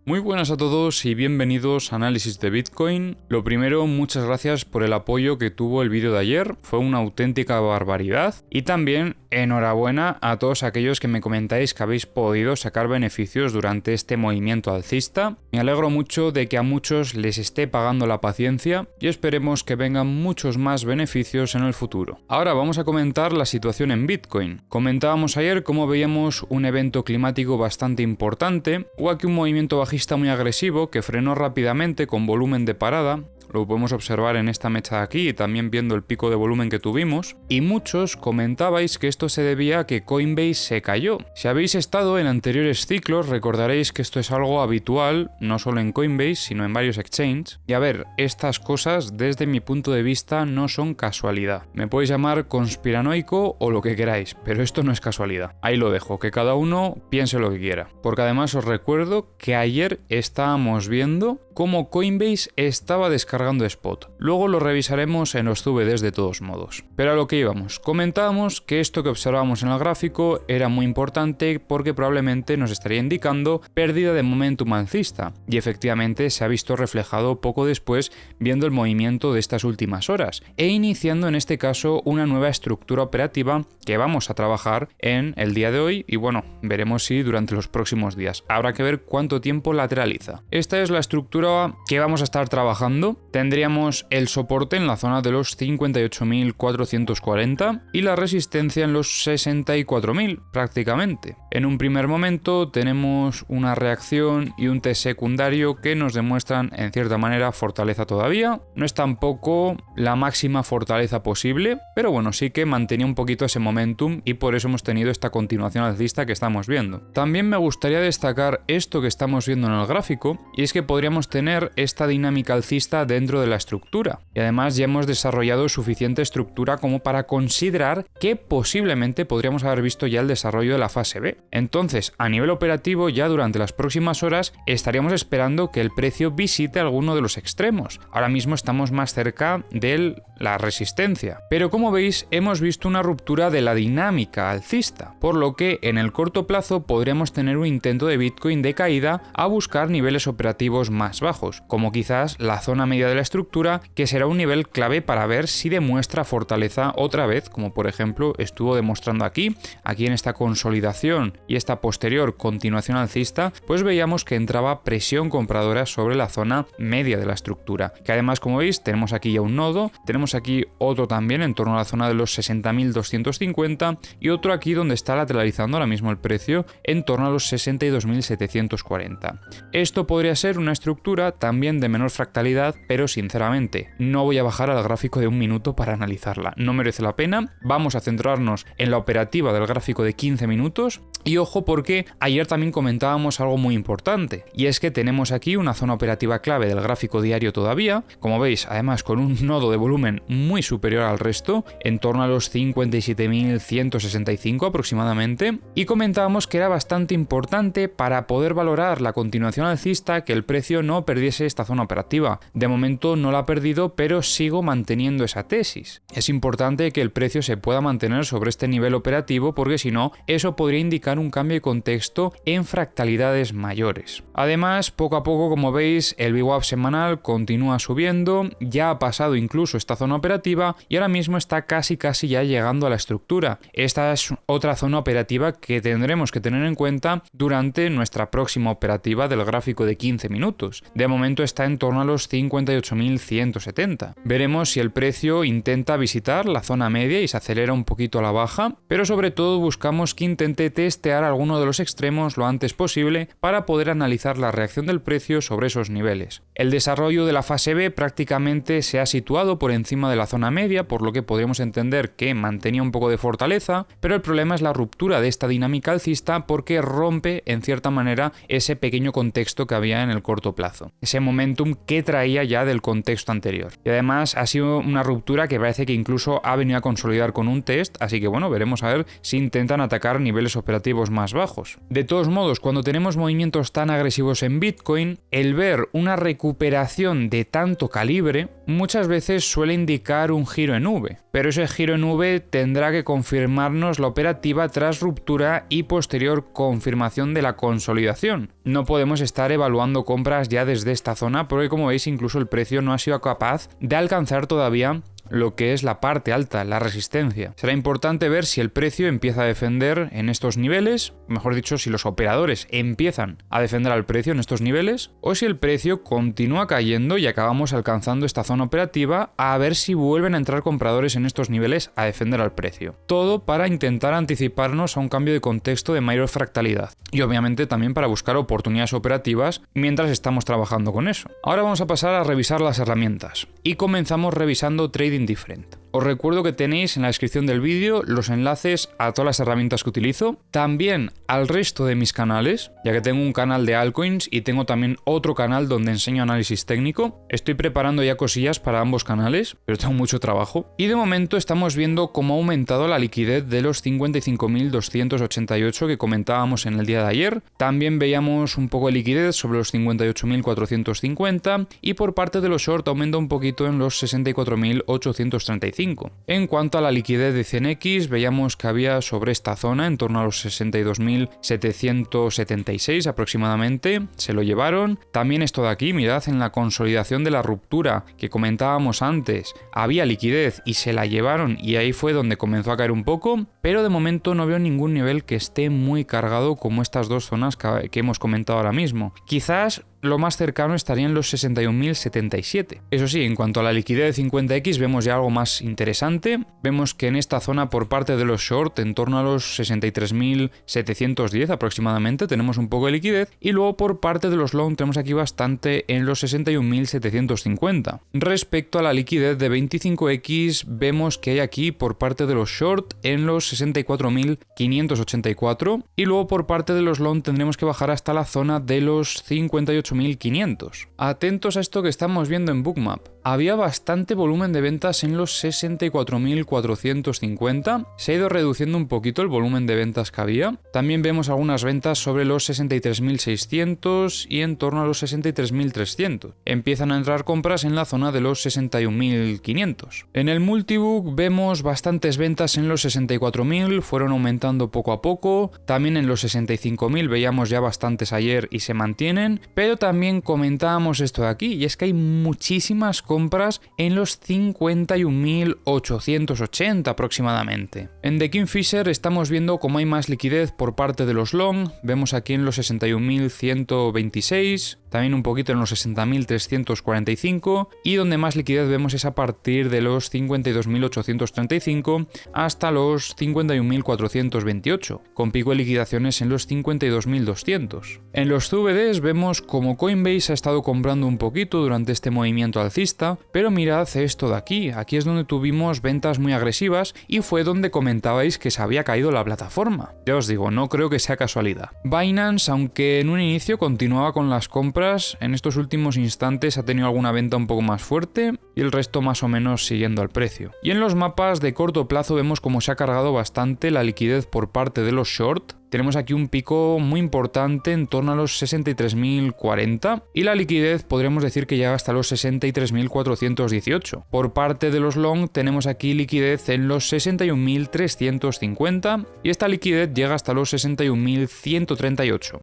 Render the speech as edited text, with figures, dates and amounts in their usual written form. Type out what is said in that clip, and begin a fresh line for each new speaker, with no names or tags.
Muy buenas a todos y bienvenidos a Análisis de Bitcoin. Lo primero, muchas gracias por el apoyo que tuvo el vídeo de ayer, fue una auténtica barbaridad. Y también enhorabuena a todos aquellos que me comentáis que habéis podido sacar beneficios durante este movimiento alcista. Me alegro mucho de que a muchos les esté pagando la paciencia y esperemos que vengan muchos más beneficios en el futuro. Ahora vamos a comentar la situación en Bitcoin. Comentábamos ayer cómo veíamos un evento climático bastante importante, o aquí un movimiento bajista muy agresivo que frenó rápidamente con volumen de parada. Lo podemos observar en esta mecha de aquí y también viendo el pico de volumen que tuvimos. Y muchos comentabais que esto se debía a que Coinbase se cayó. Si habéis estado en anteriores ciclos, recordaréis que esto es algo habitual, no solo en Coinbase, sino en varios exchanges. Y a ver, estas cosas desde mi punto de vista no son casualidad. Me podéis llamar conspiranoico o lo que queráis, pero esto no es casualidad. Ahí lo dejo, que cada uno piense lo que quiera. Porque además os recuerdo que ayer estábamos viendo cómo Coinbase estaba descargando spot. Luego lo revisaremos en los CVDs de todos modos. Pero a lo que íbamos, comentábamos que esto que observábamos en el gráfico era muy importante porque probablemente nos estaría indicando pérdida de momentum alcista, y efectivamente se ha visto reflejado poco después viendo el movimiento de estas últimas horas, e iniciando en este caso una nueva estructura operativa que vamos a trabajar en el día de hoy y bueno, veremos si durante los próximos días. Habrá que ver cuánto tiempo lateraliza. Esta es la estructura que vamos a estar trabajando. Tendríamos el soporte en la zona de los 58.440 y la resistencia en los 64.000 prácticamente. En un primer momento tenemos una reacción y un test secundario que nos demuestran en cierta manera fortaleza todavía. No es tampoco la máxima fortaleza posible, pero bueno, sí que mantenía un poquito ese momentum y por eso hemos tenido esta continuación alcista que estamos viendo. También me gustaría destacar esto que estamos viendo en el gráfico, y es que podríamos tener esta dinámica alcista dentro de la estructura. Y además ya hemos desarrollado suficiente estructura como para considerar que posiblemente podríamos haber visto ya el desarrollo de la fase B. Entonces, a nivel operativo, ya durante las próximas horas estaríamos esperando que el precio visite alguno de los extremos. Ahora mismo estamos más cerca de la resistencia. Pero como veis, hemos visto una ruptura de la dinámica alcista, por lo que en el corto plazo podríamos tener un intento de Bitcoin de caída a buscar niveles operativos más bajos, como quizás la zona media de la estructura, que será un nivel clave para ver si demuestra fortaleza otra vez, como por ejemplo estuvo demostrando aquí en esta consolidación y esta posterior continuación alcista, pues veíamos que entraba presión compradora sobre la zona media de la estructura, que además, como veis, tenemos aquí ya un nodo, tenemos aquí otro también en torno a la zona de los 60.250 y otro aquí donde está lateralizando ahora mismo el precio en torno a los 62.740. Esto podría ser una estructura también de menor fractalidad, pero sinceramente no voy a bajar al gráfico de un minuto para analizarla, no merece la pena. Vamos a centrarnos en la operativa del gráfico de 15 minutos y ojo, porque ayer también comentábamos algo muy importante, y es que tenemos aquí una zona operativa clave del gráfico diario todavía, como veis, además con un nodo de volumen muy superior al resto, en torno a los 57.165 aproximadamente, y comentábamos que era bastante importante para poder valorar la continuación alcista que el precio no perdiese esta zona operativa. De momento no la ha perdido, pero sigo manteniendo esa tesis. Es importante que el precio se pueda mantener sobre este nivel operativo porque si no, eso podría indicar un cambio de contexto en fractalidades mayores. Además, poco a poco, como veis, el VWAP semanal continúa subiendo, ya ha pasado incluso esta zona operativa y ahora mismo está casi ya llegando a la estructura. Esta es otra zona operativa que tendremos que tener en cuenta durante nuestra próxima operativa del gráfico de 15 minutos. De momento está en torno a los 58.170. Veremos si el precio intenta visitar la zona media y se acelera un poquito a la baja, pero sobre todo buscamos que intente testear alguno de los extremos lo antes posible para poder analizar la reacción del precio sobre esos niveles. El desarrollo de la fase B prácticamente se ha situado por encima de la zona media, por lo que podríamos entender que mantenía un poco de fortaleza, pero el problema es la ruptura de esta dinámica alcista porque rompe en cierta manera ese pequeño contexto que había en el corto plazo, ese momentum que traía ya del contexto anterior. Y además ha sido una ruptura que parece que incluso ha venido a consolidar con un test, así que bueno, veremos a ver si intentan atacar niveles operativos objetivos más bajos. De todos modos, cuando tenemos movimientos tan agresivos en Bitcoin, el ver una recuperación de tanto calibre muchas veces suele indicar un giro en V, pero ese giro en V tendrá que confirmarnos la operativa tras ruptura y posterior confirmación de la consolidación. No podemos estar evaluando compras ya desde esta zona porque, como veis, incluso el precio no ha sido capaz de alcanzar todavía lo que es la parte alta, la resistencia. Será importante ver si el precio empieza a defender en estos niveles, mejor dicho, si los operadores empiezan a defender al precio en estos niveles, o si el precio continúa cayendo y acabamos alcanzando esta zona operativa, a ver si vuelven a entrar compradores en estos niveles a defender al precio. Todo para intentar anticiparnos a un cambio de contexto de mayor fractalidad. Y obviamente también para buscar oportunidades operativas mientras estamos trabajando con eso. Ahora vamos a pasar a revisar las herramientas. Y comenzamos revisando Trading Different. Os recuerdo que tenéis en la descripción del vídeo los enlaces a todas las herramientas que utilizo, también al resto de mis canales, ya que tengo un canal de altcoins y tengo también otro canal donde enseño análisis técnico. Estoy preparando ya cosillas para ambos canales, pero tengo mucho trabajo. Y de momento estamos viendo cómo ha aumentado la liquidez de los 55.288 que comentábamos en el día de ayer. También veíamos un poco de liquidez sobre los 58.450 y por parte de los short aumenta un poquito en los 64.835. En cuanto a la liquidez de 100x, veíamos que había sobre esta zona en torno a los 62.776 aproximadamente, se lo llevaron. También esto de aquí, mirad, en la consolidación de la ruptura que comentábamos antes, había liquidez y se la llevaron y ahí fue donde comenzó a caer un poco, pero de momento no veo ningún nivel que esté muy cargado como estas dos zonas que hemos comentado ahora mismo. Quizás lo más cercano estaría en los 61.077. Eso sí, en cuanto a la liquidez de 50x vemos ya algo más interesante. Vemos que en esta zona por parte de los short, en torno a los 63.710 aproximadamente, tenemos un poco de liquidez y luego por parte de los long tenemos aquí bastante en los 61.750. Respecto a la liquidez de 25x vemos que hay aquí por parte de los short en los 64.584 y luego por parte de los long tendremos que bajar hasta la zona de los 58.500. Atentos a esto que estamos viendo en Bookmap. Había bastante volumen de ventas en los 64.450. Se ha ido reduciendo un poquito el volumen de ventas que había. También vemos algunas ventas sobre los 63.600 y en torno a los 63.300. Empiezan a entrar compras en la zona de los 61.500. En el multibook vemos bastantes ventas en los 64.000, fueron aumentando poco a poco. También en los 65.000 veíamos ya bastantes ayer y se mantienen. Pero también comentábamos esto de aquí y es que hay muchísimas compras en los 51.880 aproximadamente. En The Kingfisher estamos viendo cómo hay más liquidez por parte de los long, vemos aquí en los 61.126, también un poquito en los 60.345 y donde más liquidez vemos es a partir de los 52.835 hasta los 51.428, con pico de liquidaciones en los 52.200. En los CVDs vemos como Coinbase ha estado comprando un poquito durante este movimiento alcista, pero mirad esto de aquí, aquí es donde tuvimos ventas muy agresivas y fue donde comentabais que se había caído la plataforma. Ya os digo, no creo que sea casualidad. Binance, aunque en un inicio continuaba con las compras, en estos últimos instantes ha tenido alguna venta un poco más fuerte y el resto más o menos siguiendo al precio. Y en los mapas de corto plazo vemos como se ha cargado bastante la liquidez por parte de los short. Tenemos aquí un pico muy importante en torno a los 63.040 y la liquidez podríamos decir que llega hasta los 63.418. Por parte de los long tenemos aquí liquidez en los 61.350 y esta liquidez llega hasta los 61.138.